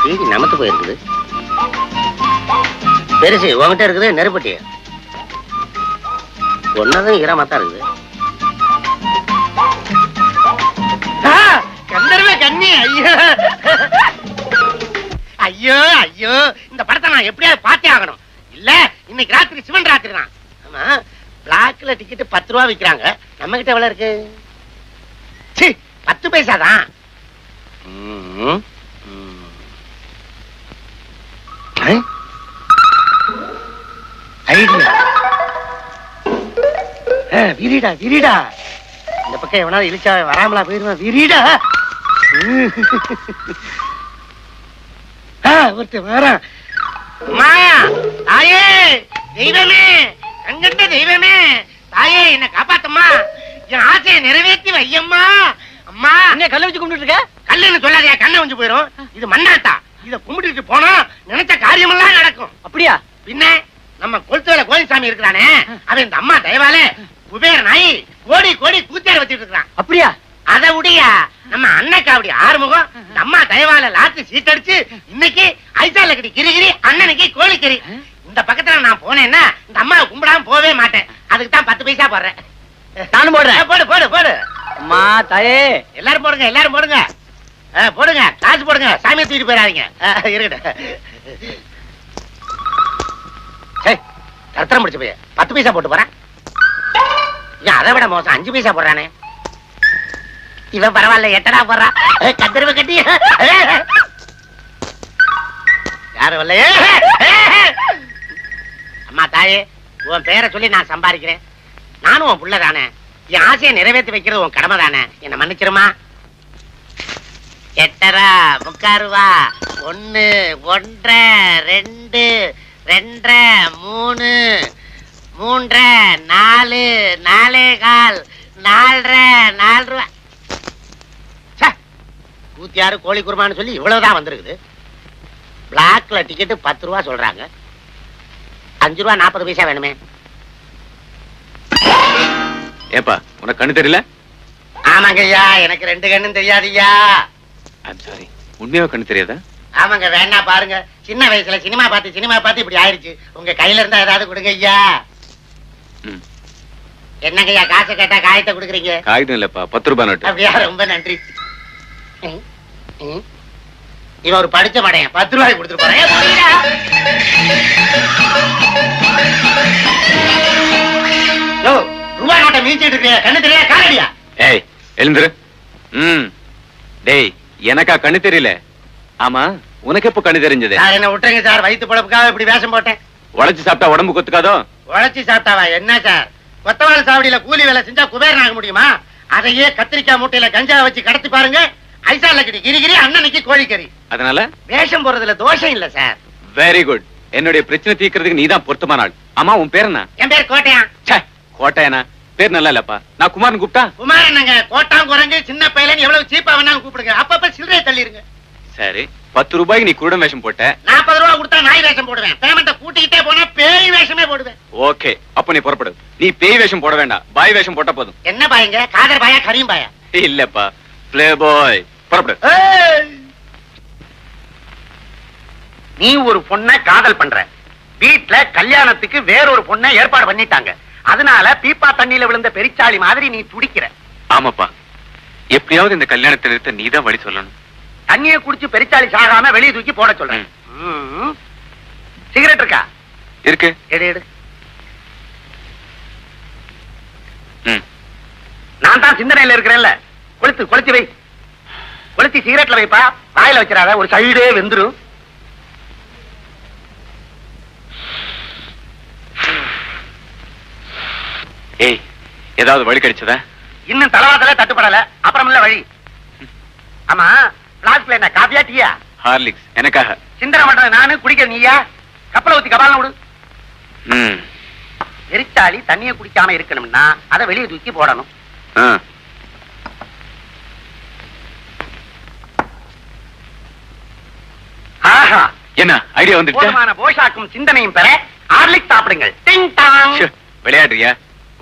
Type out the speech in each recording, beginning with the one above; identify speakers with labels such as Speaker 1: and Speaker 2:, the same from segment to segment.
Speaker 1: PT நமத்து போயிருக்குது. பெருசு உங்ககிட்ட இருக்குது நெருப்பட்டி. ஒன்னதும் ஈரமாத்தான் இருக்குது. கந்தர்வ கண்ணி. ஐயோ ஐயோ ஐயோ, இந்த படத்தை நான் எப்படியாவது பார்த்தே ஆகணும். இல்ல இன்னைக்கு ராத்திரி சிவன் ராத்திரி தான். ஆமா, பிளாக்ல டிக்கெட் 10 ரூபா விக்கிறாங்க. நம்ம கிட்ட எவ்வளவு இருக்கு? 10 பைசா தான். விரிடா விரிடா, இந்த பக்கம் எவனாவது இழிச்சா வராமலா போயிருவான். விரிடா ஒருத்தர் வரான். அம்மா தாயே, தெய்வமே, கண்கண்ட தெய்வமே, தாயே என்ன காப்பாத்தம்மா, என் ஆசையை நிறைவேற்றி வையம்மா. அம்மா என்ன கல்ல வச்சு கும்பிட்டு இருக்க? கல்லுன்னு சொல்லாதயா, கண்ணை வந்து போயிரும். இது மண்ணாட்டா, இத கும்பிட்டு போனா நினைச்ச காரியமெல்லாம் நடக்கும். அப்படியா? பின்ன நம்ம கொளுத்துவல கோயில்சாமி இருக்கிறானே, அவன் இந்த அம்மா தயவால குபேர நாய் கோடி கோடி கூத்தியார் வச்சுட்டு இருக்கான். அப்படியா? அதை உடையா நம்ம அண்ணக்கா அப்படி ஆறுமுகம் இந்த அம்மா தயவால லாத்து சீட்டடிச்சு இன்னைக்கு ஐசால கட்டி கிரிகிரி, அண்ணனுக்கு கோழிக்கறி. இந்த பக்கத்துல நான் போனேன்னா இந்த அம்மாவை கும்பிடாம போவே மாட்டேன். அதுக்கு தான் 10 பைசா போடுறேன். நானும் போடுறேன். போடு போடு போடு. அம்மா தாயே, எல்லாரும் போடுங்க, எல்லாரும் போடுங்க. போடுங்க, காசு போடுங்க, சாமியை தூக்கிட்டு போயிடாதீங்க. இருக்கட்டும். கருத்தரம் முடிச்சு போய் 10 பைசா போட்டு போறேன். அதை விட மோசம் 5 பைசா போடுறானே. இவன் பரவாயில்ல, 8 போடுறான். கத்திரவை கட்டி யாரும் இல்லையே. அம்மா தாயே, உன் பேரை சொல்லி நான் சம்பாதிக்கிறேன். நானும் உன் புள்ள தானே, என் ஆசையை நிறைவேற்றி வைக்கிறது உன் கடமை தானே. என்ன மன்னிச்சிருமா. 8 முக்கால் ரூபா. 1 1 2 2 3 3 4 4 கால் 4 4 ரூபா. கூத்தியாரு கோழி குருமான்னு சொல்லி இவ்வளவுதான் வந்திருக்குது. பிளாக்ல டிக்கெட் 10 ரூபா சொல்றாங்க. 5 ரூபா 40 பைசா வேணுமே.
Speaker 2: ஏப்பா உனக்கு கண்ணு தெரியல?
Speaker 1: ஆமாங்க ஐயா, எனக்கு 2 கண்ணும் தெரியாதுய்யா.
Speaker 2: சாரி, உண்மையாக கண்ணு தெரியாதா?
Speaker 1: ஆமாங்க, வேணா பாருங்க. சின்ன வயசுல சினிமா பார்த்து இப்படி ஆயிடுச்சு. உங்க கையில இருந்தா ஏதாவது கொடுங்க ஐயா. என்னங்க ஐயா, காசை கேட்டா காயத்தை கொடுக்குறீங்க?
Speaker 2: காகிதம் இல்லப்பா, 10 ரூபாய் நோட்டு.
Speaker 1: அப்படியா? ரொம்ப நன்றி. இவன் ஒரு படிச்ச மடையன், 10 ரூபாய் கொடுத்துட்டு போறேன். ரூபாய் நோட்டை மீச்சிட்டு இருக்கியா? கண்ணு தெரியா காரடியா?
Speaker 2: ஏய் எழுந்துரு. டேய், எனக்கா கண்ணு தெரியல? ஆமா, உனக்கு எப்ப கண்ணு தெரிஞ்சது?
Speaker 1: சார் என்ன விட்டுருங்க சார், வயிற்று பொழப்புக்காக இப்படி வேஷம் போட்டேன்.
Speaker 2: உழைச்சு சாப்பிட்டா உடம்பு கொத்துக்காதோ?
Speaker 1: உழைச்சி சாப்பிட்டாவா என்ன சார்? கொத்தவாள் சாவடியில கூலி வேலை செஞ்சா குபேரன் ஆக முடியுமா? அதையே கத்திரிக்காய் மூட்டையில கஞ்சா வச்சு கடத்தி பாருங்க. ஐசால கட்டி கிரிகிரி, அண்ணனுக்கு கோழிக்கறி. அதனால வேஷம் போறதுல தோஷம் இல்ல சார்.
Speaker 2: Very good. என்னுடைய பிரச்சனை தீர்க்கிறதுக்கு நீதான் பொருத்தமான ஆள். ஆமா, உன் பேர் என்ன?
Speaker 1: என் பேர் கோட்டையா.
Speaker 2: கோட்டையனா? பேர் நல்லா இல்லப்பா. நான் குமாரன் கூப்பிட்டா?
Speaker 1: குமாரன் கோட்டாம் குரங்கு சின்ன பையன் எவ்வளவு சீப்பா வேணாலும் கூப்பிடுங்க. அப்பப்ப சில்லறையை தள்ளிருங்க.
Speaker 2: சரி, 10 ரூபாய்க்கு நீ குருடன் வேஷம் போட்ட.
Speaker 1: 40 ரூபாய் கொடுத்தா நாய் வேஷம் போடுவேன். பேமெண்ட்டை கூட்டிக்கிட்டே போனா பேய் வேஷமே போடுவேன்.
Speaker 2: ஓகே, அப்ப நீ புறப்படு. நீ பேய் வேஷம் போட வேண்டாம், பாய் வேஷம் போட்டா போதும்.
Speaker 1: என்ன பாய்ங்க? காதர் பாயா கரீம் பாயா?
Speaker 2: இல்லப்பா, பிளே பாய். புறப்படு.
Speaker 1: நீ ஒரு பொண்ணை காதல் பண்ற. வீட்டுல கல்யாணத்துக்கு வேறொரு பொண்ணை ஏற்பாடு பண்ணிட்டாங்க. அதனால பீப்பா தண்ணியில விழுந்த பெரிச்சாளி மாதிரி நீ துடிக்கிற.
Speaker 2: ஆமாப்பா, எப்படியாவது இந்த கல்யாணத்தை நிறுத்த நீதான் வழி சொல்லணும்.
Speaker 1: தண்ணியை குடிச்சு பெரிச்சாளி சாகாம வெளியே தூக்கி போட சொல்றேன். சிகரெட் இருக்கா?
Speaker 2: இருக்கு.
Speaker 1: எடு எடு. நான் தான் சிந்தனையில இருக்கிறேன்ல. கொளுத்தி வை. கொளுத்தி சிகரெட்ல வைப்பா. வாயில வச்சிடாத, ஒரு சைடே வெந்துரும்.
Speaker 2: ஏய், ஏதாவது வழி கிடைச்சதா?
Speaker 1: இன்னும் தலவாதல தட்டுப்படல. அப்புறம் இல்ல வழி. ஆமா, பிளாஸ்க்ல என்ன காபியா டீயா?
Speaker 2: ஹார்லிக்ஸ். எனக்காக.
Speaker 1: சிந்தனை பண்றது நானு, குடிக்கிற நீயா? கப்பலை ஊத்தி கபாலம் விடு. எரிச்சாளி தண்ணியை குடிக்காம இருக்கணும்னா அதை வெளியே தூக்கி போடணும். ஆஹா,
Speaker 2: என்ன ஐடியா வந்துருச்சு?
Speaker 1: போதுமான போஷாக்கும் சிந்தனையும் பெற ஹார்லிக்ஸ் சாப்பிடுங்கள். டிங் டாங்.
Speaker 2: விளையாடுறியா?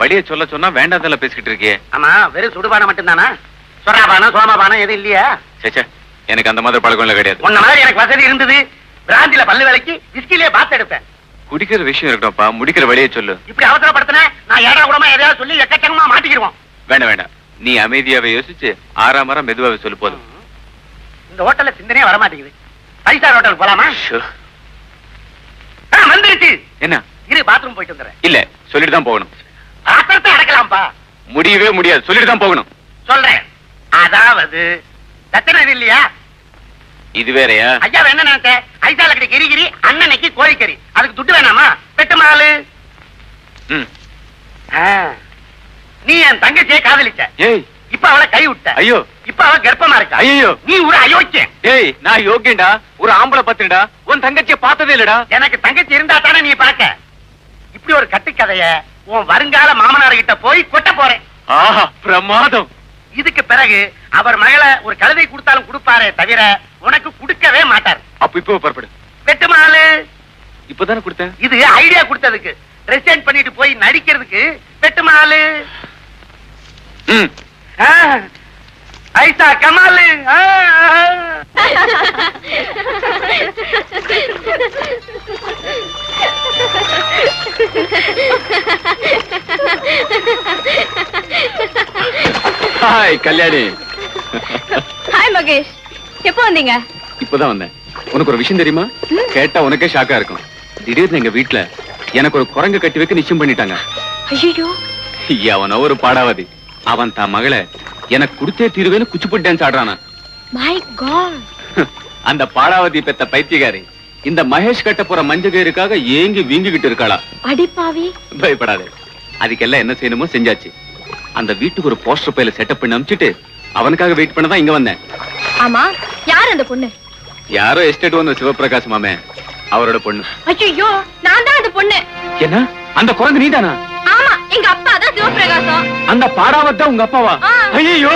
Speaker 2: வழிய சொல்ல சொன்னா வேண்டாதல பேசிக்கிட்டு இருக்கியே.
Speaker 1: ஆமா, வெறும் சுடுபானம் மட்டும்தானா? சொராபானம் சோமபானம் எதுவும் இல்லையா?
Speaker 2: சேச்சே, எனக்கு அந்த மாதிரி பழக்கம் எல்லாம் கிடையாது.
Speaker 3: உன்ன மாதிரி எனக்கு வசதி இருந்தது. பிராந்தில பல்லு வேலைக்கு விஸ்கிலே பாத்து எடுப்பேன்.
Speaker 2: குடிக்கிற விஷயம் இருக்கட்டும்ப்பா, முடிக்கிற வழியை சொல்லு.
Speaker 3: இப்படி அவசரப்படுத்தின நான் ஏடா கூடமா எதையாவது சொல்லி எக்கச்சக்கமா மாட்டிக்கிடுவோம்.
Speaker 2: வேண்டாம் வேண்டாம், நீ அமைதியாவே யோசிச்சு ஆறாமரம் மெதுவாவே சொல்லு போதும்.
Speaker 3: இந்த ஹோட்டல்ல சிந்தனையே வரமாட்டேங்குது. 5 ஸ்டார் ஹோட்டல் போலாமா? வந்துருச்சு.
Speaker 2: என்ன?
Speaker 3: இரு பாத்ரூம் போயிட்டு வந்துடுறேன்.
Speaker 2: இல்ல, சொல்லிட்டு தான் போகணும்.
Speaker 3: ஆத்திரத்தை அடக்கலாம்பா.
Speaker 2: முடியவே முடியாது, சொல்லிட்டு தான் போகணும்.
Speaker 3: சொல்றேன். அதாவது தத்தனை இல்லையா?
Speaker 2: இது வேறயா?
Speaker 3: ஐயா என்ன நினைச்ச? ஐசால கடி கிரிகிரி, அண்ணனைக்கு கோழிக்கறி. அதுக்கு துட்டு வேணாமா? பெட்டு மாலு. நீ என் தங்கச்சியை காதலிச்ச.
Speaker 2: ஏய்,
Speaker 3: இப்ப அவளை கை விட்ட.
Speaker 2: ஐயோ,
Speaker 3: இப்ப அவ கர்ப்பமா இருக்கா.
Speaker 2: ஐயோ,
Speaker 3: நீ ஒரு அயோக்கியன்.
Speaker 2: ஏய், நான் யோக்கியன்டா, ஒரு ஆம்பளை பத்துடா. உன் தங்கச்சியை பார்த்ததே இல்லடா.
Speaker 3: எனக்கு தங்கச்சி இருந்தா தானே நீ பார்க்க. இப்படி ஒரு கட்டுக்கதைய உன் வருங்கால மாமனார் கிட்ட போய் கொட்ட போறேன்.
Speaker 2: ஆஹா, பிரமாதம்.
Speaker 3: இதுக்கு பிறகு அவர் மகளை ஒரு கழுதை கொடுத்தாலும் கொடுப்பாரே தவிர உனக்கு கொடுக்கவே மாட்டார்.
Speaker 2: அப்ப இப்போ புறப்படு.
Speaker 3: வெட்டு மாலு.
Speaker 2: இப்பதானே கொடுத்தேன்.
Speaker 3: இது ஐடியா கொடுத்ததுக்கு. ரெசைன் பண்ணிட்டு போய் நடிக்கிறதுக்கு வெட்டு மாலு. ஐசா கமாலு.
Speaker 2: ஹாய் கல்யாணி.
Speaker 4: ஹாய் மகேஷ், எப்போ வந்தீங்க?
Speaker 2: இப்பதான் வந்தேன். உனக்கு ஒரு விஷயம் தெரியுமா? கேட்டா உனக்கே ஷாக்கா இருக்கும். திடீர்னு எங்க வீட்டுல எனக்கு ஒரு குரங்கு கட்டி வைக்க நிச்சயம் பண்ணிட்டாங்க.
Speaker 4: ஐயோ,
Speaker 2: அவன ஒரு பாடாவதி. அவன் தான் மகளை எனக்கு குடுத்தே தீருவேன்னு குச்சிப்புட்டு டான்ஸ் ஆடுறானா.
Speaker 4: My god.
Speaker 2: அந்த பாடாவதி பெத்த பைத்தியகாரி இந்த மகேஷ் கட்ட போற மஞ்சகருக்காக ஏங்கி வீங்கிக்கிட்டு இருக்காளா.
Speaker 4: அடிப்பாவி.
Speaker 2: பயப்படாதே, அதுக்கெல்லாம் என்ன செய்யணுமோ செஞ்சாச்சு. அந்த வீட்டுக்கு ஒரு போஸ்டர் பையில செட்டப் பண்ணி அனுப்பிச்சிட்டு அவனுக்காக வெயிட் பண்ணதான் இங்க வந்தேன்.
Speaker 4: ஆமா, யார் அந்த பொண்ணு?
Speaker 2: யாரோ எஸ்டேட் வந்து சிவபிரகாஷ் மாமே, அவரோட பொண்ணு.
Speaker 4: ஐயோ, நான் தான் அந்த பொண்ணு.
Speaker 2: என்ன? அந்த குரங்கு நீதானா?
Speaker 4: ஆமா, எங்க அப்பா தான் சிவபிரகாசம்.
Speaker 2: அந்த பாடாவத் தான் உங்க அப்பாவா? ஐயோ,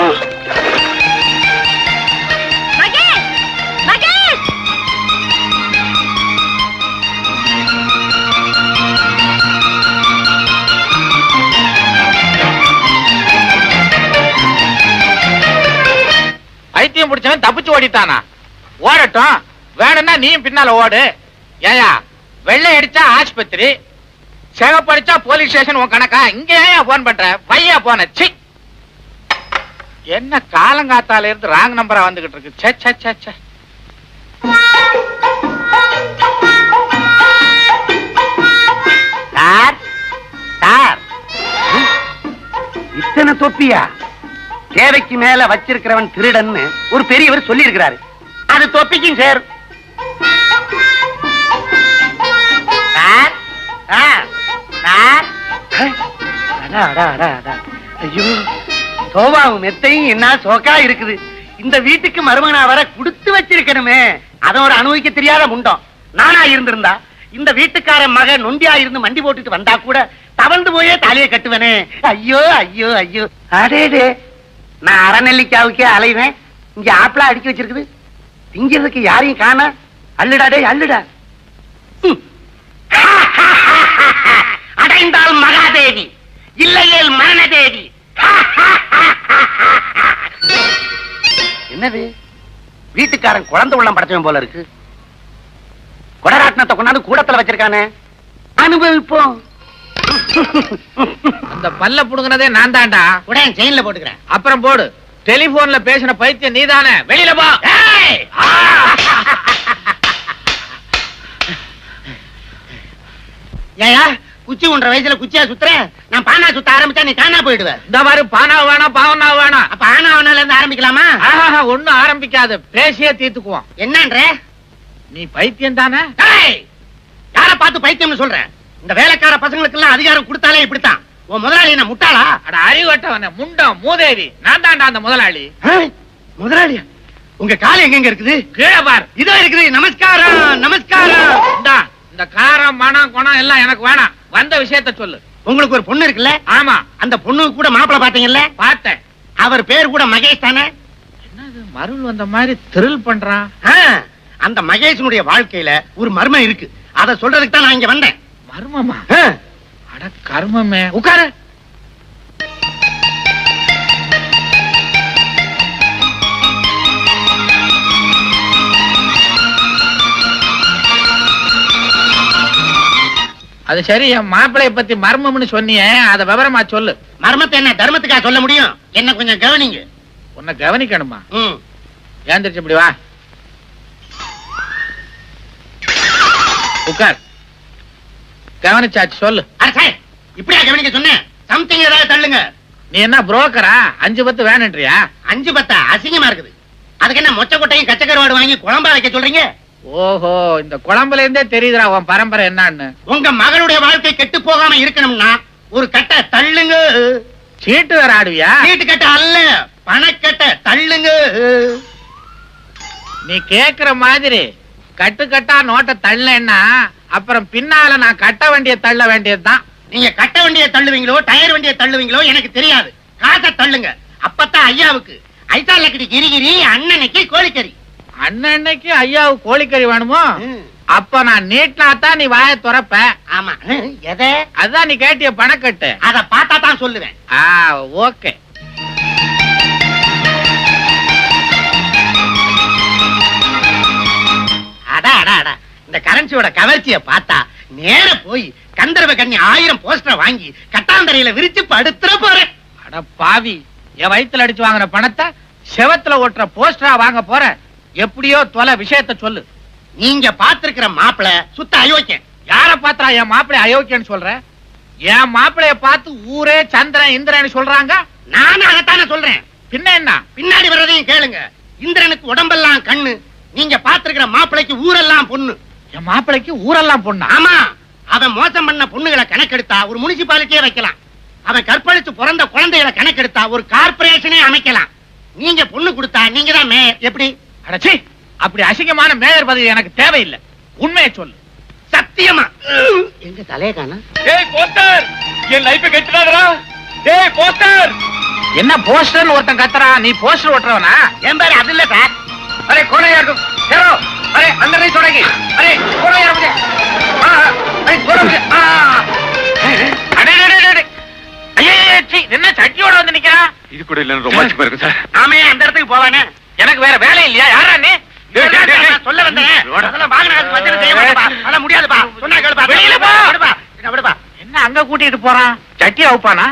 Speaker 4: மகேஷ், மகேஷ்.
Speaker 1: பைத்தியம் பிடிச்சவன் தப்பிச்சு ஓடிட்டானா? ஓடட்டும், வேணும்னா நீயும் பின்னால ஓடு. ஏயா, வெள்ளை அடிச்சா ஆஸ்பத்திரி, சிகப்படிச்சா போலீஸ் ஸ்டேஷன் உன் கணக்கா? இங்க ஏன் போன் பண்ற? பையா போன. சி, என்ன காலங்காத்தால இருந்து ராங் நம்பரா வந்துகிட்டு இருக்கு. சே சே சே சே.
Speaker 3: சார், சார், இத்தனை தொப்பியா? தேவைக்கு மேல வச்சிருக்கிறவன் திருடன்னு ஒரு பெரியவர் சொல்லி இருக்கிறாரு. அது தொப்பிக்கும் சார். Sir, sir, sir. ஐயோ, சோபாவும் மெத்தையும் என்ன சோக்கா இருக்குது. இந்த வீட்டுக்கு மருமகனா வர கொடுத்து வச்சிருக்கணுமே. அதோட அனுபவிக்க தெரியாத முண்டம் நானா இருந்திருந்தா இந்த வீட்டுக்காரன் மக நொண்டியா இருந்து மண்டி போட்டுட்டு வந்தா கூட தவழ்ந்து போயே தலையை கட்டுவனே. ஐயோ ஐயோ ஐயோ. அடேடே, நான் அறநெல்லிக்காவுக்கே அலைவேன். இங்க ஆப்பிளா அடுக்கி வச்சிருக்குது. திங்கிறதுக்கு யாரையும் காண. அள்ளுடாடே அள்ளுடா. அடைந்தால் மகாதேவி, இல்லையேல் மரணதேவி. என்னது? வீட்டுக்காரன் குழந்தை உள்ளம் படைச்சவன் போல இருக்கு. கொடராட்டினத்தை கொண்டாந்து கூடத்துல வச்சிருக்கானே. அனுபவிப்போம்.
Speaker 1: அந்த பல்ல புடுங்கினதே நான் தான்டா.
Speaker 3: உடனே செயின்ல போட்டுக்கிறேன்.
Speaker 1: அப்புறம் போடு. டெலிபோன்ல பேசின பைத்தியம் நீதானே. வெளியில போ.
Speaker 3: ஏயா, குச்சி ஒன்ற வயசுல குச்சியா சுத்துறேன். நான் பானா சுத்த ஆரம்பிச்சா நீ காணா போயிடுவேன்.
Speaker 1: இந்த மாதிரி பானா வேணாம், பாவனா வேணாம்.
Speaker 3: அப்ப ஆனாவனால இருந்து ஆரம்பிக்கலாமா?
Speaker 1: ஒண்ணும் ஆரம்பிக்காது, பேசியே தீர்த்துக்குவோம்.
Speaker 3: என்னன்ற?
Speaker 1: நீ பைத்தியம் தானே?
Speaker 3: யார பார்த்து பைத்தியம்னு சொல்றேன்? இந்த வேலைக்கார பசங்களுக்கு எல்லாம் அதிகாரம் கொடுத்தாலே இப்படித்தான். உன் முதலாளி என்ன முட்டாளா?
Speaker 1: அட அறிவட்டவன, முண்டம் மூதேவி. நான் தான்டா அந்த முதலாளி.
Speaker 3: முதலாளியா? உங்க கால் எங்க இருக்குது?
Speaker 1: கீழே பார்.
Speaker 3: இதோ இருக்குது. நமஸ்காரம் நமஸ்காரம்.
Speaker 1: இந்த காரம் மனம் குணம் எல்லாம் எனக்கு வேணாம். வந்த விஷயத்த சொல்லு.
Speaker 3: உங்களுக்கு ஒரு பொண்ணு இருக்குல்ல?
Speaker 1: ஆமா.
Speaker 3: அந்த பொண்ணுக்கு கூட மாப்பிள்ள பாத்தீங்கல்ல?
Speaker 1: பார்த்தேன்.
Speaker 3: அவர் பேர் கூட மகேஷ் தானே?
Speaker 1: என்னது மருள் வந்த மாதிரி த்ரில் பண்றான்?
Speaker 3: அந்த மகேஷனுடைய வாழ்க்கையில ஒரு மர்மம் இருக்கு. அத சொல்றதுக்கு தான் நான் இங்க வந்தேன்.
Speaker 1: மர்மமா? அட கர்மமே. உட்காரு.
Speaker 5: அது சரி, என் மாப்பிளைய பத்தி மர்மம்னு சொன்னியே, அத விவரமா சொல்லு.
Speaker 1: மர்மத்தை என்ன தர்மத்துக்கா சொல்ல முடியும்? என்ன கொஞ்சம் கவனிங்க.
Speaker 5: உன்னை கவனிக்கணுமா?
Speaker 1: ம்.
Speaker 5: ஏந்திரிச்சு இப்படி வா, உட்கார். கவனிச்சாச்சு, சொல்லு.
Speaker 1: அரசே, இப்படியா கவனிக்க சொன்னேன்? சம்திங் ஏதாவது தள்ளுங்க.
Speaker 5: நீ என்ன புரோக்கரா? 5 வேணுன்றியா?
Speaker 1: 5 10 அசிங்கமா இருக்குது. அதுக்கு என்ன மொச்ச கொட்டையும் கச்சக்கருவாடு வாங்கி குழம்பா வைக்க சொல்றீங்க?
Speaker 5: ஓஹோ, இந்த குழம்புல இருந்தே தெரியுதுடா உன் பரம்பரை என்னன்னு.
Speaker 1: உங்க மகளுடைய வாழ்க்கை கெட்டு போகாம இருக்கணும்னா ஒரு கட்டை தள்ளுங்க.
Speaker 5: சீட்டு வேற ஆடுவியா?
Speaker 1: சீட்டு கட்ட அல்ல, பணக்கட்டை தள்ளுங்க.
Speaker 5: நீ கேக்குற மாதிரி கட்டு கட்டா நோட்டை தள்ளேன்னா அப்புறம் பின்னால நான் கட்ட வண்டிய தள்ள வேண்டியதுதான்.
Speaker 1: நீங்க கட்ட வண்டியை தள்ளுவீங்களோ டயர் வண்டியை தள்ளுவீங்களோ எனக்கு தெரியாது. காசை தள்ளுங்க. அப்பத்தான் ஐயாவுக்கு ஐசா லக்கடி கிரிகிரி, அண்ணனுக்கு கோழிக்கறி.
Speaker 5: அன்னைக்கு ஐயாவுக்கு கோழிக்கறி வேணுமோ? அப்ப நான் நீட்டினாத்தான் நீ வாயை துறப்ப.
Speaker 1: ஆமா. எதை?
Speaker 5: அதான் நீ கேட்டிய பணக்கட்டு.
Speaker 1: அத பார்த்தா தான் சொல்லுவேன்.
Speaker 5: ஓகே.
Speaker 1: அடா அடா அடா, இந்த கரன்சியோட கவர்ச்சிய பார்த்தா நேர போய் கந்தர்வ கண்ணி 1000 போஸ்டர் வாங்கி கட்டாந்தரையில விரிச்சு படுத்துற போறேன்.
Speaker 5: அட பாவி, என் வயித்துல அடிச்சு வாங்கின பணத்தை செவத்துல ஓட்டுற போஸ்டரா வாங்க போற? எப்படியோ தொலை, விஷயத்த சொல்லு.
Speaker 1: நீங்க பாத்திருக்கிற மாப்பிள சுத்த அயோக்கியன்.
Speaker 5: யார பாத்திரா என் மாப்பிள்ளை அயோக்கியன்னு சொல்ற? என் மாப்பிளைய பார்த்து ஊரே சந்திரன் இந்திரன் சொல்றாங்க.
Speaker 1: நானும் அதைத்தானே சொல்றேன்.
Speaker 5: பின்ன என்ன?
Speaker 1: பின்னாடி வர்றதையும் கேளுங்க. இந்திரனுக்கு உடம்பெல்லாம் கண்ணு, நீங்க பாத்திருக்கிற மாப்பிளைக்கு ஊரெல்லாம் பொண்ணு.
Speaker 5: என் மாப்பிளைக்கு ஊரெல்லாம் பொண்ணா?
Speaker 1: ஆமா. அவன் மோசம் பண்ண பொண்ணுகளை கணக்கெடுத்தா ஒரு முனிசிபாலிட்டியே வைக்கலாம். அவன் கற்பழிச்சு பிறந்த குழந்தைகளை கணக்கெடுத்தா ஒரு கார்பரேஷனே அமைக்கலாம். நீங்க பொண்ணு கொடுத்தா நீங்க தான் மேயர். எப்படி?
Speaker 5: அடச்சி, அப்படி அசிங்கமான மேயர் பதவி எனக்கு தேவையில்லை. உண்மையை சொல்லு.
Speaker 1: சத்தியமா. எங்க தலைய காண?
Speaker 2: ஏய் போஸ்டர், என் லைஃப் கெட்டுறாதடா. ஏய் போஸ்டர்.
Speaker 5: என்ன போஸ்டர்னு ஒருத்தன் கத்துறா? நீ போஸ்டர் ஓட்டுறவனா?
Speaker 1: என் பேரு அது இல்ல சார்.
Speaker 5: அரே கோனையா இருக்கும். ஹீரோ, அரே அந்த நீ தொடங்கி. அரே கோனையா இருக்கு. அரே கோனையா. அடே அடே அடே. ஐயே, என்ன சட்டியோட வந்து நிக்கிறா?
Speaker 2: இது கூட இல்லன்னு ரொமான்டிக்கா இருக்கு சார்.
Speaker 1: ஆமே, அந்த இடத்துக்கு போவானே.
Speaker 5: எனக்கு வேற வேலை இல்லையா? யாரா நீ?
Speaker 1: நான் சொல்ல வந்தேன். அதெல்லாம் வாங்கின காசு வச்சுட்டு செய்ய மாட்டேப்பா. அதெல்லாம் முடியாதுப்பா. சொன்னா கேளுப்பா.
Speaker 5: வெளியில போ.
Speaker 1: விடுப்பா. என்ன விடுப்பா.
Speaker 5: என்ன அங்க கூட்டிட்டு போறான்? சட்டி அவுப்பானா?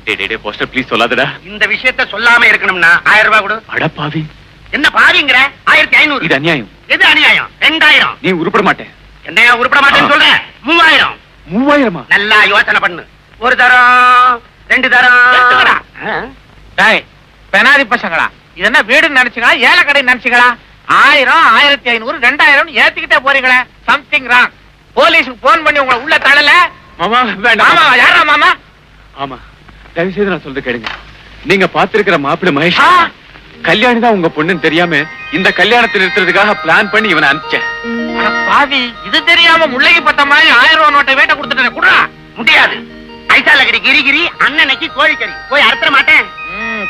Speaker 2: டேய் போஸ்டர் ப்ளீஸ் சொல்லாதடா.
Speaker 1: இந்த விஷயத்தை சொல்லாம இருக்கணும்னா 1000 ரூபாய் கொடு.
Speaker 2: அட பாவி,
Speaker 1: என்ன பாவிங்கற? 1500.
Speaker 2: இது அநியாயம்.
Speaker 1: எது அநியாயம்? 2000.
Speaker 2: நீ உருப்பட மாட்டேன்.
Speaker 1: என்னையா உருப்பட மாட்டேன்னு சொல்ற? 3000.
Speaker 2: 3000மா?
Speaker 1: நல்லா யோசனை பண்ணு. ஒரு தரம், 2 தரம்.
Speaker 5: டேய் பெனாதி பசங்களா, இது என்ன வீடுன்னு நினைச்சுங்களா, ஏழை கடை நினைச்சுங்களா? 1000, 1500, 2000 ஏத்திக்கிட்டே போறீங்களே. Something wrong. போலீஸுக்கு போன் பண்ணி உங்களை உள்ள தள்ளல?
Speaker 2: மாமா வேண்டாம்.
Speaker 5: மாமா யாரா மாமா?
Speaker 2: ஆமா, தயவு செய்து நான் சொல்றது கேளுங்க. நீங்க பாத்திருக்கிற மாப்பிள்ளை மகேஷ்
Speaker 5: ஆ.
Speaker 2: கல்யாணி தான் உங்க பொண்ணுன்னு தெரியாம இந்த கல்யாணத்தை நிறுத்துறதுக்காக பிளான் பண்ணி இவனை அனுப்பிச்சேன்.
Speaker 5: அட பாவி, இது தெரியாம முள்ளைக்கு பத்த மாதிரி 1000 ரூபாய் நோட்டை வேட்ட கொடுத்துட்டேன். குடுறா.
Speaker 1: முடியாது. ஐசா லக்கடி கிரிகிரி, அண்ணனுக்கு கோழிக்கறி. போய் அறுத்த மாட்டேன்.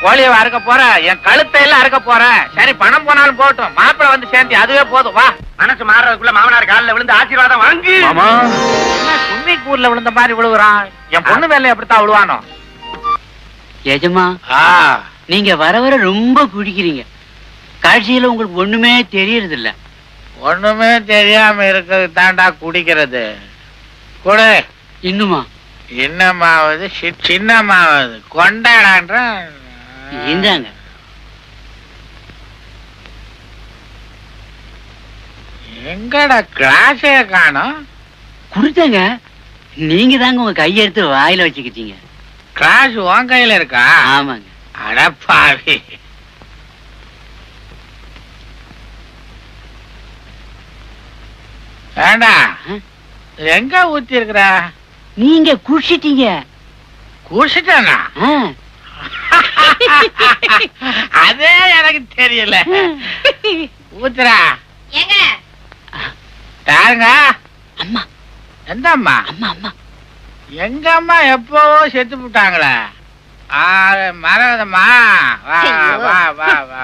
Speaker 5: கோழியை அறுக்க போற, என் கழுத்தை எல்லாம் அறுக்க போற. சரி, பணம் போனாலும் போட்டும், மாப்பிளை வந்து சேர்ந்து அதுவே போதும். வா.
Speaker 1: மனசு மாறதுக்குள்ள மாமனார் காலில் விழுந்து ஆசீர்வாதம் வாங்கு.
Speaker 2: மாமா
Speaker 5: என்ன சும்மி கூர்ல விழுந்த மாதிரி விழுகுறான்? என் பொண்ணு வேலை எப்படித்தான் விழுவானோ?
Speaker 6: எஜமா, நீங்க வர வர ரொம்ப குடிக்கிறீங்க. காட்சியில உங்களுக்கு ஒண்ணுமே தெரியறது இல்ல.
Speaker 5: ஒண்ணுமே தெரியாம இருக்கிறது தாண்டா குடிக்கிறது. கொடு.
Speaker 6: இன்னுமா?
Speaker 5: இன்னமாவது சின்னமாவது கொண்டாடான்ற.
Speaker 6: இந்தாங்க.
Speaker 5: எங்கடா கிளாஸே காணோம்?
Speaker 6: குடுத்தங்க. நீங்க தாங்க உங்க கையெடுத்து வாயில வச்சுக்கிட்டீங்க.
Speaker 5: கிளாஸ் உன் கையில இருக்கா?
Speaker 6: ஆமாங்க.
Speaker 5: அட பாவி. ஏண்டா எங்க ஊத்தி இருக்கிற?
Speaker 6: நீங்க குடிச்சிட்டீங்க.
Speaker 5: குடிச்சிட்டானா? அதே எனக்கு தெரியல. ஊத்துறா.
Speaker 4: ஏங்க
Speaker 5: யாருங்க?
Speaker 6: அம்மா.
Speaker 5: எந்த அம்மா?
Speaker 6: அம்மா அம்மா.
Speaker 5: எங்க அம்மா எப்பவோ செத்து போட்டாங்களே. மறந்தம்மா. வா வா வா வா.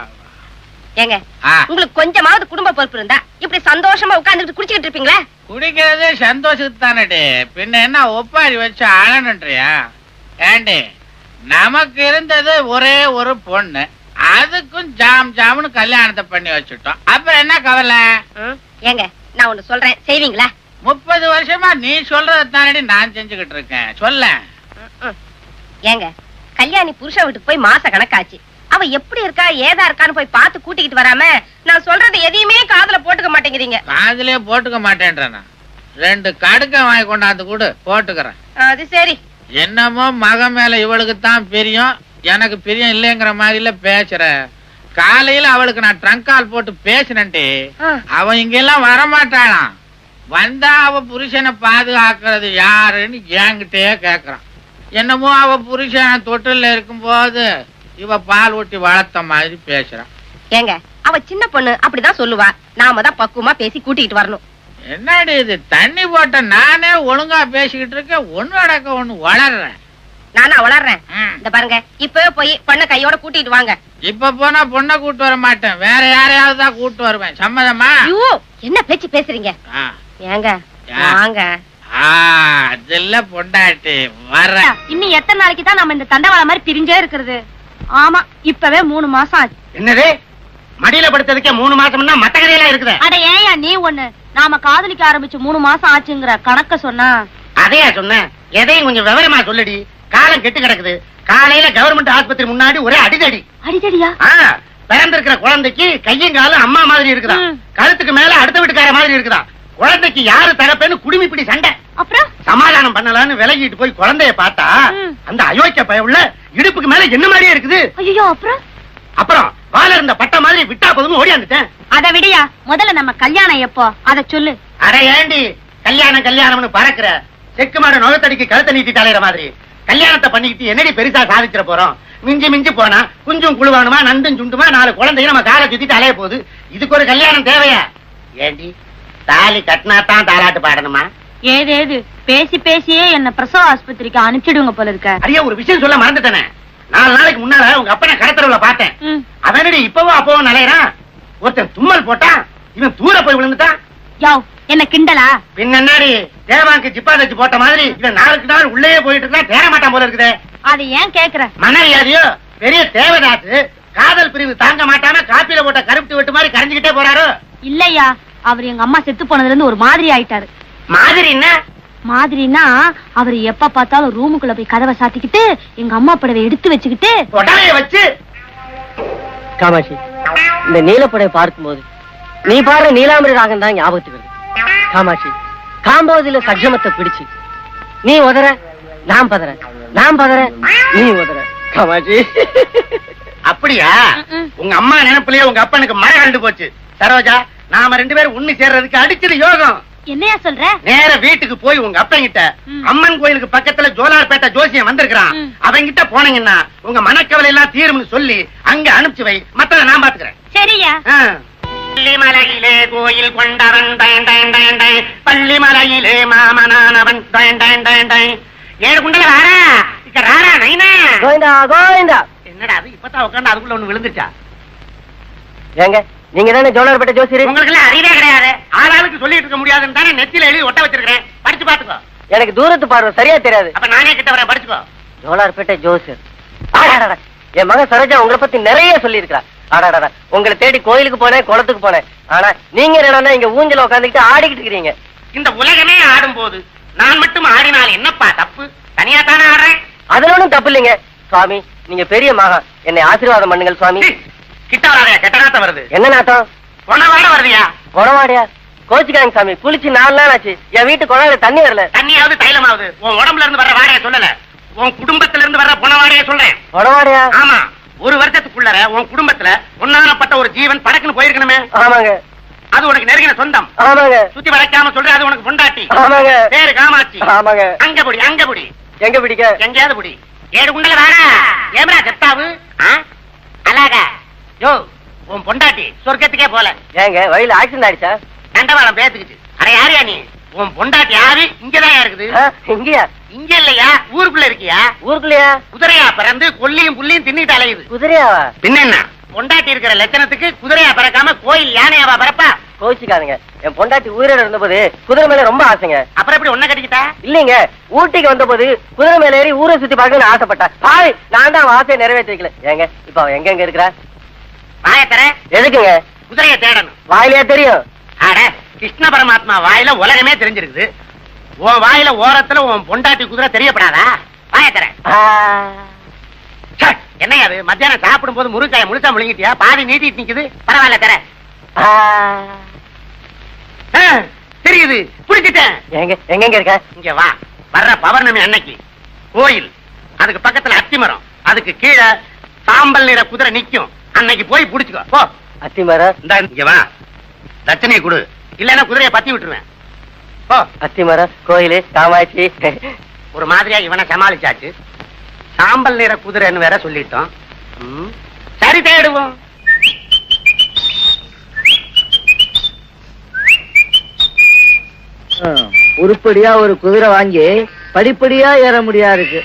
Speaker 4: ஏங்க உங்களுக்கு கொஞ்சமாவது குடும்ப பொறுப்பு இருந்தா இப்படி சந்தோஷமா உட்கார்ந்துட்டு குடிச்சிட்டு இருப்பீங்களா?
Speaker 5: குடிக்கிறது சந்தோஷத்துக்கு தானே. பின்ன என்ன ஒப்பாரி வச்சு அழனுன்றியா? ஏண்டி, நமக்கு இருந்தது ஒரே ஒரு பொண்ணு, அதுக்கும் ஜாம் ஜாம்னு கல்யாணத்தை பண்ணி வச்சுட்டோம். அப்புறம் என்ன கவலை?
Speaker 4: ஏங்க நான் ஒண்ணு சொல்றேன், செய்வீங்களா?
Speaker 5: 30 வருஷமா நீ சொல்றத தானடி நான் செஞ்சுக்கிட்டு இருக்கேன். சொல்ல.
Speaker 4: ஏங்க கல்யாணி புருஷ வீட்டுக்கு போய் மாச கணக்காச்சு. அவ எப்படி இருக்கா ஏதா இருக்கான்னு போய் பார்த்து கூட்டிக்கிட்டு வராம நான் சொல்றது எதையுமே காதுல போட்டுக்க மாட்டேங்கிறீங்க.
Speaker 5: காதுலயே போட்டுக்க மாட்டேன்றேன். 2 கடுக்க வாங்கி கொண்டாந்து கூட போட்டுக்கிறேன்.
Speaker 4: அது சரி.
Speaker 5: என்னமோ மக மேல இவளுக்கு தான் பிரியம், எனக்கு பிரியம் இல்லைங்கிற மாதிரில பேசுற. காலையில அவளுக்கு நான் ட்ரங்க் கால் போட்டு பேசினேன்டி. அவன் இங்க எல்லாம் வரமாட்டாளாம். வந்தா அவ புருஷனை பாதுகாக்கிறது யாருன்னு என்கிட்டயே கேக்குறான். என்னமோ அவ புருஷன் தொட்டில இருக்கும் போது இவ பால் ஊட்டி வளர்த்த மாதிரி பேசுறான்.
Speaker 4: ஏங்க அவ சின்ன பொண்ணு அப்படிதான் சொல்லுவா. நாம தான் பக்குவமா பேசி கூட்டிட்டு வரணும்.
Speaker 5: என்னடி இது தண்ணி போட்ட நானே ஒழுங்கா பேசிக்கிட்டு இருக்கேன், ஒண்ணு அடக்க ஒண்ணு வளர்றேன்.
Speaker 4: நானா வளர்றேன்? இந்த பாருங்க இப்பவே போய் பொண்ணை கையோட கூட்டிட்டு வாங்க.
Speaker 5: இப்ப போனா பொண்ணை கூட்டு வர மாட்டேன், வேற யாரையாவது தான் கூட்டு வருவேன். சம்மதமா?
Speaker 4: ஐயோ என்ன பேச்சு பேசுறீங்க? ஏங்க வாங்க.
Speaker 5: அதுல பொண்டாட்டி வர.
Speaker 4: இன்னும் எத்தனை நாளைக்கு தான் நம்ம இந்த தண்டவாளம் மாதிரி பிரிஞ்சே இருக்கிறது? ஆமா இப்பவே 3 மாசம் ஆச்சு.
Speaker 3: என்னது மடியில படுத்ததுக்கே 3 மாசம்னா மத்த கதையெல்லாம் இருக்குது.
Speaker 4: அட ஏயா நீ ஒண்ணு நாம காதலிக்க ஆரம்பிச்சு 3 மாசம் ஆச்சுங்கிற கணக்க சொன்னா
Speaker 3: அதையா சொன்னேன். எதையும் கொஞ்சம் விவரமா சொல்லுடி. காலம் கெட்டு கிடக்குது. காலையில கவர்மெண்ட் ஆஸ்பத்திரி முன்னாடி ஒரே அடிதடி.
Speaker 4: அடிதடியா?
Speaker 3: பிறந்திருக்கிற குழந்தைக்கு கையும் காலும் அம்மா மாதிரி இருக்குதா, கழுத்துக்கு மேல அடுத்த வீட்டுக்கார மாதிரி இருக்குதா. குழந்தைக்கு யாரு தரப்பேன்னு குடுமி பிடி சண்டை.
Speaker 4: அப்புறம்
Speaker 3: சமாதானம் பண்ணலான்னு விலகிட்டு போய் குழந்தைய பார்த்தா அந்த அயோக்கிய பயவுள்ள இடுப்புக்கு மேல என்ன மாதிரியே இருக்குது.
Speaker 4: ஐயோ
Speaker 3: அப்புறம் வாழ இருந்த பட்ட மாதிரி விட்டா போதும் ஓடியாந்துட்டேன்.
Speaker 4: அத விடியா முதல்ல நம்ம கல்யாணம் எப்போ அத சொல்லு.
Speaker 3: அட ஏண்டி கல்யாணம்னு பறக்குற? செக்கு மாட நுழத்தடிக்கு கழுத்தை நீட்டி தலையிற மாதிரி கல்யாணத்தை பண்ணிக்கிட்டு என்னடி பெருசா சாதிச்சிட போறோம்? மிஞ்சி மிஞ்சி போனா குஞ்சும் குழுவானுமா நண்டும் சுண்டுமா 4 குழந்தைங்க நம்ம காரை சுத்திட்டு அலைய போகுது. இதுக்கு ஒரு கல்யாணம் தேவையா? ஏண்டி தாலி கட்டினாத்தான் தாராட்டு பாடணுமா?
Speaker 4: ஏதேது பேசி பேசியே என்ன பிரசவ ஆஸ்பத்திரிக்கு அனுப்பிச்சிடுங்க போல இருக்க.
Speaker 3: அரிய ஒரு விஷயம் சொல்ல மறந்துட்டேனே. 4 நாளைக்கு முன்னால உங்க அப்பனை கடத்தரவுல பார்த்தேன். அவனடி இப்பவோ அப்பவோ நலையறான். ஒருத்தன் தும்மல் போட்டான், இவன் தூர போய் விழுந்துட்டான்.
Speaker 4: யாவ் என்ன கிண்டலா?
Speaker 3: பின்ன என்னடி தேவாங்க ஜிப்பா தச்சு போட்ட மாதிரி இவன் 4 நாள் உள்ளே போயிட்டு இருந்தா தேர மாட்டான் போல இருக்குது.
Speaker 4: அது ஏன் கேக்குற?
Speaker 3: மனவியாதியோ பெரிய தேவதாசு காதல் பிரிவு தாங்க மாட்டாம காப்பில போட்ட கருப்பு வெட்டு மாதிரி கரைஞ்சுக்கிட்டே போறாரோ?
Speaker 4: இல்லையா அவர் எங்க அம்மா செத்து போனதுல இருந்து ஒரு மாதிரி ஆயிட்டாரு.
Speaker 3: மாதிரி என்ன
Speaker 4: மாதிரினா அவர் எப்ப பார்த்தாலும் ரூமுக்குள்ள போய் கதவை சாத்திக்கிட்டு எங்க அம்மா படவை எடுத்து வச்சுக்கிட்டு
Speaker 3: உடலைய வச்சு.
Speaker 7: காமாட்சி இந்த நீலப்படை பார்க்கும்போது நீ பாரு நீலாம்பரி ராகம் தான் ஞாபகத்துக்கு வருது. காமாட்சி காம்போதில சஜ்ஜமத்தை பிடிச்சு நீ உதற நான் பதற, நான் பதற நீ உதற. காமாட்சி
Speaker 3: அப்படியா? உங்க அம்மா நினைப்புலயே உங்க அப்பனுக்கு மழை கண்டு போச்சு. சரோஜா நாம 2 பேரும் ஒண்ணு சேர்றதுக்கு அடிச்சது யோகம்.
Speaker 4: என்னையா சொல்ற?
Speaker 3: நேர வீட்டுக்கு போய் உங்க அப்பங்கிட்ட அம்மன் கோயிலுக்கு பக்கத்துல ஜோலார்பேட்டை ஜோசியம் வந்திருக்கான், அவங்கிட்ட போனீங்கன்னா உங்க மனக்கவலை எல்லாம் தீரும்னு சொல்லி அங்க அனுப்பிச்சு வை. மத்தத நான் பாத்துக்கிறேன்.
Speaker 4: சரியா?
Speaker 3: பள்ளிமலையிலே கோயில் கொண்டவன் பள்ளிமலையிலே மாமனானவன் ஏழு குண்டல ராரா இக்க ராரா நைனா
Speaker 7: கோவிந்தா கோவிந்தா.
Speaker 3: என்னடா அது இப்பதான் உட்காந்து அதுக்குள்ள ஒண்ணு விழுந்துச்சா?
Speaker 7: ஏங்க நீங்க தானே ஜோலார்பேட்டை ஜோசியர்?
Speaker 3: உங்களுக்கு எல்லாம் அறிவே கிடையாது. ஆளாளுக்கு சொல்லிட்டு இருக்க முடியாதுன்னு தானே நெத்தியில எழுதி ஒட்ட வச்சிருக்கேன். படிச்சு பாத்துக்கோ.
Speaker 7: எனக்கு தூரத்து பார்வை சரியா தெரியாது.
Speaker 3: அப்ப நானே கிட்ட வரேன், படிச்சுக்கோ.
Speaker 7: ஜோலார்பேட்டை ஜோசியர். என் மகன் சரோஜா உங்களை பத்தி நிறைய சொல்லி இருக்கா. ஆடாடா உங்களை தேடி கோயிலுக்கு போனேன், குளத்துக்கு போனேன். ஆனா நீங்க என்னன்னா இங்க ஊஞ்சல உட்காந்துக்கிட்டு ஆடிக்கிட்டு இருக்கிறீங்க.
Speaker 3: இந்த உலகமே ஆடும் போது நான் மட்டும் ஆடினால் என்னப்பா தப்பு? தனியா தானே ஆடுறேன்.
Speaker 7: அதுல ஒண்ணும் தப்பு இல்லைங்க சுவாமி. நீங்க பெரிய மகன், என்னை ஆசீர்வாதம் பண்ணுங்கள் சுவாமி.
Speaker 3: கிட்ட வராதே, கெட்ட நாத்தம் வருது.
Speaker 7: என்ன நாட்டம்?
Speaker 3: கொணவாட வருதியா?
Speaker 7: குணவாடியா? கோச்சுக்காங்க சாமி. குளிச்சு 4 நாள் ஆச்சு. என் வீட்டு குழாயில தண்ணி வரல.
Speaker 3: தண்ணியாவது தைலமாவது உன் உடம்புல இருந்து வர்ற வாடையை சொல்லல, உன் குடும்பத்துல இருந்து வர்ற பொணவாடையை சொல்றேன்.
Speaker 7: குணவாடியா?
Speaker 3: ஆமா. ஒரு வருஷத்துக்குள்ளர உன் குடும்பத்துல ஒன்னானப்பட்ட ஒரு ஜீவன் படக்குன்னு போயிருக்கணுமே.
Speaker 7: ஆமாங்க.
Speaker 3: அது உனக்கு நெருங்கின சொந்தம்.
Speaker 7: ஆமாங்க.
Speaker 3: சுத்தி வளைக்காம சொல்ற அது உனக்கு பொண்டாட்டி.
Speaker 7: ஆமாங்க.
Speaker 3: பேரு காமாட்சி.
Speaker 7: ஆமாங்க.
Speaker 3: அங்க புடி, அங்க புடி.
Speaker 7: எங்க பிடிக்க?
Speaker 3: எங்கேயாவது புடி. ஏழு குண்டல வாடா. ஏம்ரா செத்தாவு? அழகா யோ உன் பொண்டாட்டி சொர்க்கத்துக்கே போல.
Speaker 7: ஏங்க வழியில ஆக்சிடென்ட் ஆயிடுச்சா?
Speaker 3: தண்டவாளம் பேத்துக்குச்சு. அட யாரையா நீ? உன் பொண்டாட்டி யாரு? இங்கதான் இருக்குது.
Speaker 7: இங்கயா?
Speaker 3: இங்க இல்லையா, ஊருக்குள்ள இருக்கியா?
Speaker 7: ஊருக்குள்ளயா?
Speaker 3: குதிரையா பிறந்து கொல்லியும் புள்ளியும் தின்னிட்டு அலையுது.
Speaker 7: குதிரையாவா?
Speaker 3: பின்ன என்ன பொண்டாட்டி இருக்கிற லட்சணத்துக்கு குதிரையா பிறக்காம கோயில் யானையாவா பிறப்பா?
Speaker 7: கோச்சிக்காதுங்க. என் பொண்டாட்டி உயிரோட இருந்தபோது குதிரை மேல ரொம்ப ஆசைங்க.
Speaker 3: அப்புறம் எப்படி ஒன்ன கட்டிக்கிட்டா?
Speaker 7: இல்லீங்க, ஊட்டிக்கு வந்த போது குதிரை மேல ஏறி ஊரை சுத்தி பார்க்கணும்னு ஆசைப்பட்டா. பாய் நான் தான் ஆசையை நிறைவேற்றி வைக்கல. ஏங்க இப்ப அவ எங்க இருக்கிறா?
Speaker 3: வாயத்தர
Speaker 7: எதுக்குங்க?
Speaker 3: குதிரையை தேடணும்.
Speaker 7: வாயிலையா தெரியும்?
Speaker 3: அட கிருஷ்ண பரமாத்மா வாயில உலகமே தெரிஞ்சிருக்குது. உன் வாயில ஓரத்துல உன் பொண்டாட்டி குதிரை தெரியப்படாதா? வாய தர. என்னையா அது? மத்தியானம் சாப்பிடும் போது முருங்காய முழுசா முழுங்கிட்டியா? பாதி நீட்டிட்டு நிக்குது. பரவாயில்ல தர. தெரியுது, புடிச்சிட்டேன்.
Speaker 7: எங்க இருக்க?
Speaker 3: இங்க வா. வர்ற பௌர்ணமி அன்னைக்கு கோயில், அதுக்கு பக்கத்துல அத்திமரம், அதுக்கு கீழே சாம்பல் நிற குதிரை நிக்கும். அன்னைக்கு போய் புடிச்சுக்கோ. போ.
Speaker 7: அத்திமரம்.
Speaker 3: இங்க வா, தட்சணையை கொடு, இல்லன்னா குதிரையை பத்தி விட்டுருவேன். போ.
Speaker 7: அத்திமரம், கோயிலு, காமாட்சி.
Speaker 3: ஒரு மாதிரியா இவனை சமாளிச்சாச்சு. சாம்பல் நிற குதிரைன்னு வேற சொல்லிட்டோம். சரி, தேடுவோம்.
Speaker 7: உருப்படியா ஒரு குதிரை வாங்கி படிப்படியா ஏற முடியா இருக்கு.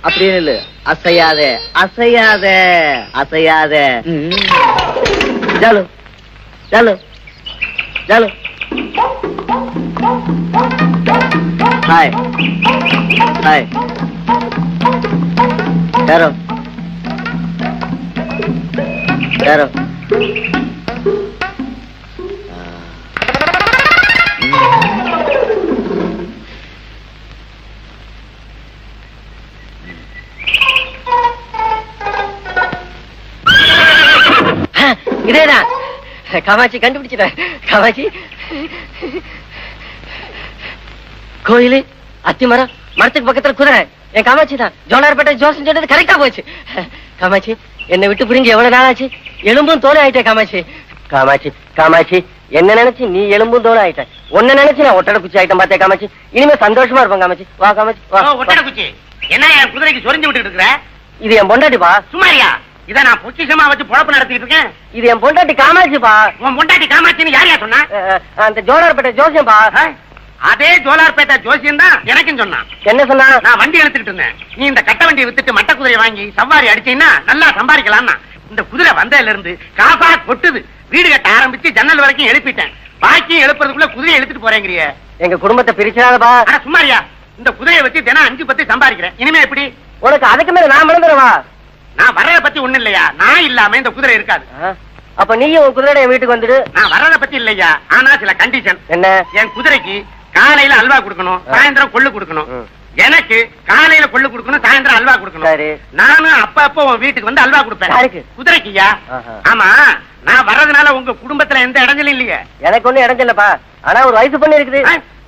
Speaker 7: அப்படின்னு இல்ல, அசையாத அசையாத அசையாத. ஜாலு ஜாலு ஜாலு. Hi hi. யாரோ யாரோ. இதேதான் காமாட்சி, கண்டுபிடிச்சிட்டேன். காமாட்சி, கோயிலு, அத்திமரம், மரத்துக்கு பக்கத்துல குதிரை. என் காமாட்சி தான். ஜோலார்பேட்டை ஜோசன் சொன்னது கரெக்டா போச்சு. காமாட்சி, என்னை விட்டு புரிஞ்சு எவ்வளவு நாள் ஆச்சு? எலும்பும் தோலை ஆயிட்டேன் காமாட்சி. காமாட்சி காமாட்சி, என்ன நினைச்சு நீ எலும்பும் தோலை ஆயிட்ட? உன்ன நினைச்சு நான் ஒட்டடை குச்சி ஆயிட்டேன் பாத்தேன் காமாட்சி. இனிமே சந்தோஷமா இருப்பேன் காமாட்சி. வா காமாட்சி வா.
Speaker 3: ஒட்டடை குச்சி என்ன என் குதிரைக்கு சொரிஞ்சு விட்டுட்டு இருக்கிற?
Speaker 7: இது என் பொண்டாட்டிப்பா.
Speaker 3: சுமாரியா? இத நான் பொக்கிஷமா வச்சு பொழப்பு நடத்திட்டு இருக்கேன்.
Speaker 7: இது என் பொண்டாட்டி காமாட்சிப்பா.
Speaker 3: உன் பொண்டாட்டி காமாட்சின்னு யாரையா சொன்னா?
Speaker 7: அந்த ஜோலார்பேட்டை ஜோசியம்பா.
Speaker 3: அதே ஜோலார்பேட்டை ஜோசியம் தான் எனக்கும் சொன்னான்.
Speaker 7: என்ன சொன்னா?
Speaker 3: நான் வண்டி எடுத்துக்கிட்டு இருந்தேன். நீ இந்த கட்ட வண்டியை வித்துட்டு மட்ட குதிரையை வாங்கி சவாரி அடிச்சீங்கன்னா நல்லா சம்பாதிக்கலாம்னா. இந்த குதிரை வந்ததுல இருந்து காசா கொட்டுது. வீடு கட்ட ஆரம்பிச்சு ஜன்னல் வரைக்கும் எழுப்பிட்டேன். பாக்கி எழுப்புறதுக்குள்ள குதிரையை எடுத்துட்டு போறேங்கிறிய.
Speaker 7: எங்க குடும்பத்தை பிரிச்சாதப்பா.
Speaker 3: ஆனா சும்மாரியா, இந்த குதிரையை வச்சு தினம் 5-10 சம்பாதிக்கிறேன். இனிமே எப்படி?
Speaker 7: உனக்கு அதுக்கு மேல நான் மறந்துடுவா.
Speaker 3: நான் வர்றத பத்தி ஒண்ணு இல்லையா? நான் இல்லாம இந்த குதிரை இருக்காது.
Speaker 7: அப்ப நீயும் உன் குதிரையோட என் வீட்டுக்கு வந்துடு.
Speaker 3: நான் வர்றத பத்தி இல்லையா, ஆனா சில கண்டிஷன்.
Speaker 7: என்ன?
Speaker 3: என் குதிரைக்கு காலையில அல்வா கொடுக்கணும், சாயந்தரம் கொள்ளு கொடுக்கணும். எனக்கு காலையில கொள்ளு கொடுக்கணும், சாயந்தரம் அல்வா கொடுக்கணும்.
Speaker 7: சரி.
Speaker 3: நானும் அப்ப உன் வீட்டுக்கு வந்து அல்வா கொடுப்பேன்.
Speaker 7: யாருக்கு?
Speaker 3: குதிரைக்குயா. ஆமா, நான் வர்றதுனால உங்க குடும்பத்துல எந்த இடைஞ்சலும் இல்லையே.
Speaker 7: எனக்கு ஒண்ணு இடைஞ்சலப்பா. ஆனா ஒரு வயசு பொண்ணு இருக்குது.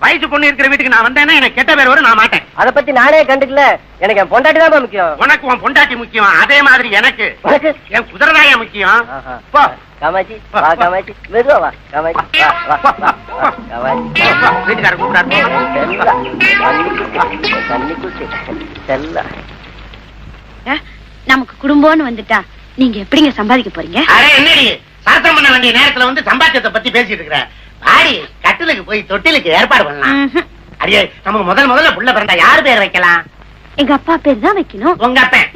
Speaker 3: வயசு பொண்ணு இருக்கிற வீட்டுக்கு நான் வந்தேன்னா எனக்கு கெட்ட பேர் வரும். நான் மாட்டேன்.
Speaker 7: அத பத்தி நானே கண்டுக்கல. எனக்கு என் பொண்டாட்டி தான் முக்கியம்.
Speaker 3: உனக்கு உன் பொண்டாட்டி முக்கியம், அதே மாதிரி எனக்கு என் குதிரைதாயா முக்கியம். போ
Speaker 7: காமாட்சி, வா காமாட்சி, மெதுவா வா காமாட்சி, வா வா வா காமாட்சி.
Speaker 3: வீட்டுக்கார கூப்பிடாரு.
Speaker 7: தண்ணி குச்சி செல்ல.
Speaker 8: நமக்கு குடும்பம்னு வந்துட்டா நீங்க எப்படிங்க சம்பாதிக்க போறீங்க?
Speaker 3: அரே என்னடி சாஸ்திரம் பண்ண வேண்டிய நேரத்துல வந்து சம்பாத்தியத்தை பத்தி பேசிட்டு இருக்கிற? ஆடி கட்டிலுக்கு போய் தொட்டிலுக்கு ஏற்பாடு பண்ணலாம். அடியே, நமக்கு முதல்ல புள்ள பிறந்தா யாரு பேர் வைக்கலாம்?
Speaker 8: எங்க அப்பா பேர் தான் வைக்கணும்.
Speaker 3: உங்க அப்பன்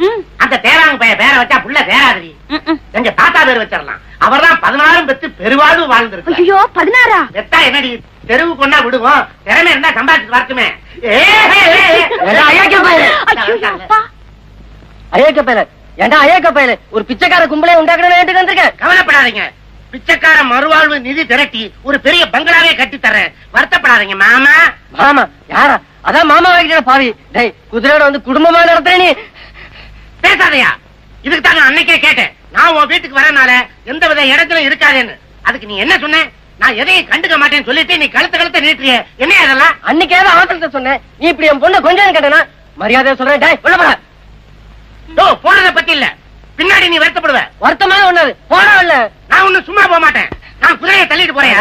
Speaker 3: அந்த தேராங்க பேரை வச்சா புள்ள தேராதிரி. எங்க தாத்தா பேர் வச்சிடலாம். அவர்தான் 16 பெத்து பெருவாழ்வு வாழ்ந்திருக்கு.
Speaker 8: ஐயோ 16?
Speaker 3: பெத்தா என்னடி, தெருவு கொண்டா விடுவோம். திறமை இருந்தா சம்பாதிச்சு வரட்டுமே.
Speaker 7: அயோக்கிய பையல, ஏண்டா அயோக்கிய பையல, ஒரு பிச்சைக்கார கும்பலே உண்டாக்கணும் வந்திருக்கேன்.
Speaker 3: கவலைப்படாதீங்க, பிச்சைக்கார மறுவாழ்வு நிதி திரட்டி ஒரு பெரிய பங்களாவே கட்டி தரேன். வருத்தப்படாதீங்க மாமா.
Speaker 7: மாமா யாரா? அதான் மாமா வாங்கிட்ட பாவி. டேய், குதிரையோட வந்து குடும்பமா நடத்துற நீ.
Speaker 3: பேசாதையா, இதுக்கு தாங்க அன்னைக்கே கேட்டேன். நான் உன் வீட்டுக்கு வரனால எந்த வித இடத்துல இருக்காதேன்னு. அதுக்கு நீ என்ன சொன்ன? நான் எதையும் கண்டுக்க மாட்டேன்னு சொல்லிட்டு நீ கழுத்த நீட்டிய. என்ன அதெல்லாம்?
Speaker 7: அன்னைக்கு ஏதாவது அவசரத்தை சொன்னேன். நீ இப்படி என் பொண்ணை கொஞ்சம் கேட்டனா மரியாதையா சொல்றேன். டேய் உள்ள போடா.
Speaker 3: போனதை பத்தி இல்ல, பின்னாடி நீ வருத்தப்படுவ.
Speaker 7: வருத்தமான ஒண்ணு போடா. இல்ல
Speaker 3: நான் ஒண்ணு சும்மா போக மாட்டேன். நான் குதிரையை தள்ளிட்டு போறேன்.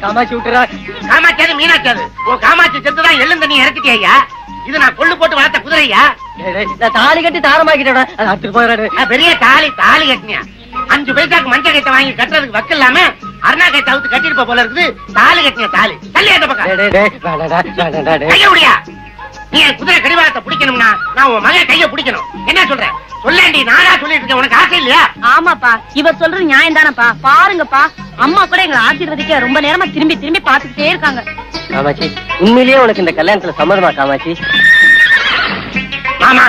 Speaker 7: காமாட்சி விட்டுறா.
Speaker 3: காமாட்சியாது மீனாட்சியாது. உன் காமாட்சி செத்துதான் எள்ளும் தண்ணி இறக்கிட்டியா? இது நான் கொள்ளு போட்டு வளர்த்த குதிரையா?
Speaker 7: தாலி கட்டி தாரமாக்கிட்டேன்.
Speaker 3: பெரிய தாலி கட்டினியா? 5 பைசாக்கு மஞ்சள் கட்டை வாங்கி கட்டுறதுக்கு வக்கு இல்லாம அருணா கட்டை அவுத்து கட்டிருப்ப போல இருக்குது. தாலி கட்டின தாலி தள்ளி அந்த பக்கம் கையா. நீ என் குதிரை கடிவாளத்தை பிடிக்கணும்னா நான் உன் மகன் கைய பிடிக்கணும். என்ன சொல்றேன் சொல்லேண்டி? நானா சொல்லிட்டு இருக்கேன், உனக்கு ஆசை இல்லையா?
Speaker 8: ஆமாப்பா, இவர் சொல்றது நியாயம் தானப்பா. பாருங்கப்பா, அம்மா கூட எங்களை ஆசீர்வதிக்க ரொம்ப நேரமா திரும்பி பாத்துக்கிட்டே இருக்காங்க.
Speaker 7: காமாட்சி, உண்மையிலேயே உனக்கு இந்த கல்யாணத்துல சம்மதமா காமாட்சி?
Speaker 1: மாமா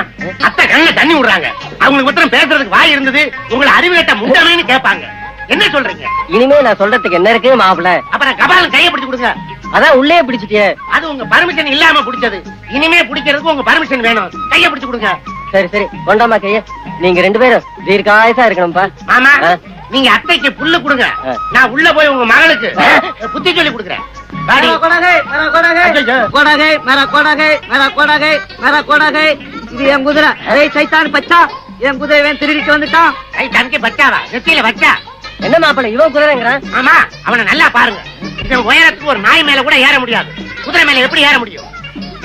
Speaker 1: அத்தை கண்ணுல தண்ணி விடுறாங்க. அவங்களுக்கு மாத்திரம் பேசுறதுக்கு வாய் இருந்தது, உங்களை அறிவு கட்ட முண்டமேன்னு கேட்பாங்க. என்ன சொல்றீங்க?
Speaker 7: இனிமே நான் சொல்றதுக்கு என்ன இருக்கு மாப்பிள்ள?
Speaker 1: அப்புறம் கபாலம் கையை பிடிச்சு கொடுங்க.
Speaker 7: அதான் உள்ளே பிடிச்சிட்டியே.
Speaker 1: அது உங்க பர்மிஷன் இல்லாம பிடிச்சது. இனிமே பிடிக்கிறதுக்கு உங்க பர்மிஷன் வேணும். கையை பிடிச்சு கொடுங்க.
Speaker 7: சரி சரி கொண்டாமா கைய. நீங்க 2 பேரும் தீர்க்காயசா இருக்கணும்பா.
Speaker 1: மாமா நீங்க அத்தைக்கு புல்லு கொடுங்க. நான் உள்ள போய் உங்க மகளுக்கு புத்தி சொல்லி கொடுக்குறேன்.
Speaker 3: இது என் குதிரை. சைத்தான் பச்சா, என் குதிரை திருடிட்டு வந்துட்டான்.
Speaker 1: தனக்கு பச்சாவா? நெத்தியில வச்சா
Speaker 7: என்ன மாப்பிள்ள இவன் குதிரைங்கிறான்?
Speaker 1: ஆமா அவனை நல்லா பாருங்க. இந்த உயரத்துக்கு ஒரு நாய் மேல கூட ஏற முடியாது. குதிரை மேல எப்படி ஏற முடியும்?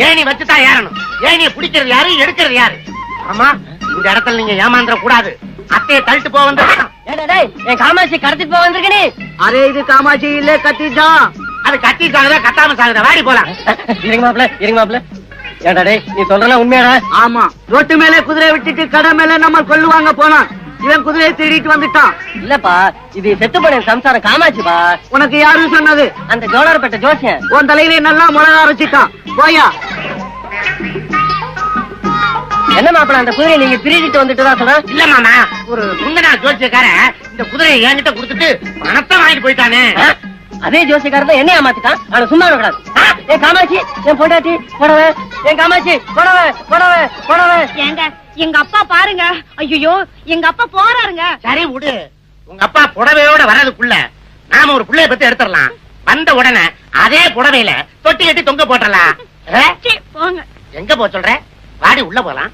Speaker 1: ஏணி வச்சுதான் ஏறணும். ஏணியை பிடிக்கிறது யாரு, எடுக்கிறது யாரு? ஆமா இந்த இடத்துல நீங்க ஏமாந்துட கூடாது. அத்தையை தள்ளிட்டு போக வந்து
Speaker 7: என் காமாட்சி கடத்திட்டு போக வந்திருக்க நீ.
Speaker 3: அரே இது காமாட்சி இல்ல, கத்திட்டான்.
Speaker 1: அது கத்தி சாகுதா கத்தாம சாகுதா? வாடி போலாம்.
Speaker 7: இருங்க மாப்பிள்ள இருங்க மாப்பிள்ள. ஏண்டா டேய் நீ சொல்றலாம் உண்மையாடா?
Speaker 3: ஆமா, ரோட்டு மேல குதிரை விட்டுட்டு கடை மேல நம்ம கொல்லுவாங்க போனான். இவன் குதிரையை திருடிட்டு வந்துட்டான்.
Speaker 7: இல்லப்பா இது செத்து போன சம்சாரம் காமாட்சிப்பா.
Speaker 3: உனக்கு யாரும் சொன்னது?
Speaker 7: அந்த ஜோலார்பேட்டை ஜோசியன்.
Speaker 3: உன் தலையில நல்லா மிளகா அரைச்சிட்டான். போயா.
Speaker 7: என்ன மாப்பிள்ள அந்த குதிரையை நீங்க திருடிட்டு வந்துட்டு தான் சொல்ற?
Speaker 1: இல்ல மாமா, ஒரு முந்தனா ஜோசியக்காரன் இந்த குதிரையை என்கிட்ட கொடுத்துட்டு பணத்தை வாங்கிட்டு போயிட்டானே.
Speaker 7: அதே ஜோசியக்காரன் தான் என்னைய மாத்திட்டான். அவனை சும்மா விடாது. என் காமாட்சி, என் பொண்டாட்டி புடவை, என் காமாட்சி புடவை புடவை புடவை.
Speaker 8: ஏங்க எங்க அப்பா பாருங்க. ஐயோ எங்க அப்பா போறாருங்க.
Speaker 1: சரி விடு. உங்க அப்பா புடவையோட வர்றதுக்குள்ள நாம ஒரு புள்ளைய பத்தி எடுத்துடலாம். வந்த உடனே அதே புடவையில தொட்டி கட்டி தொங்க போட்டலாம்.
Speaker 8: சீ, போங்க.
Speaker 1: எங்க போ சொல்ற? வாடி உள்ள போலாம்.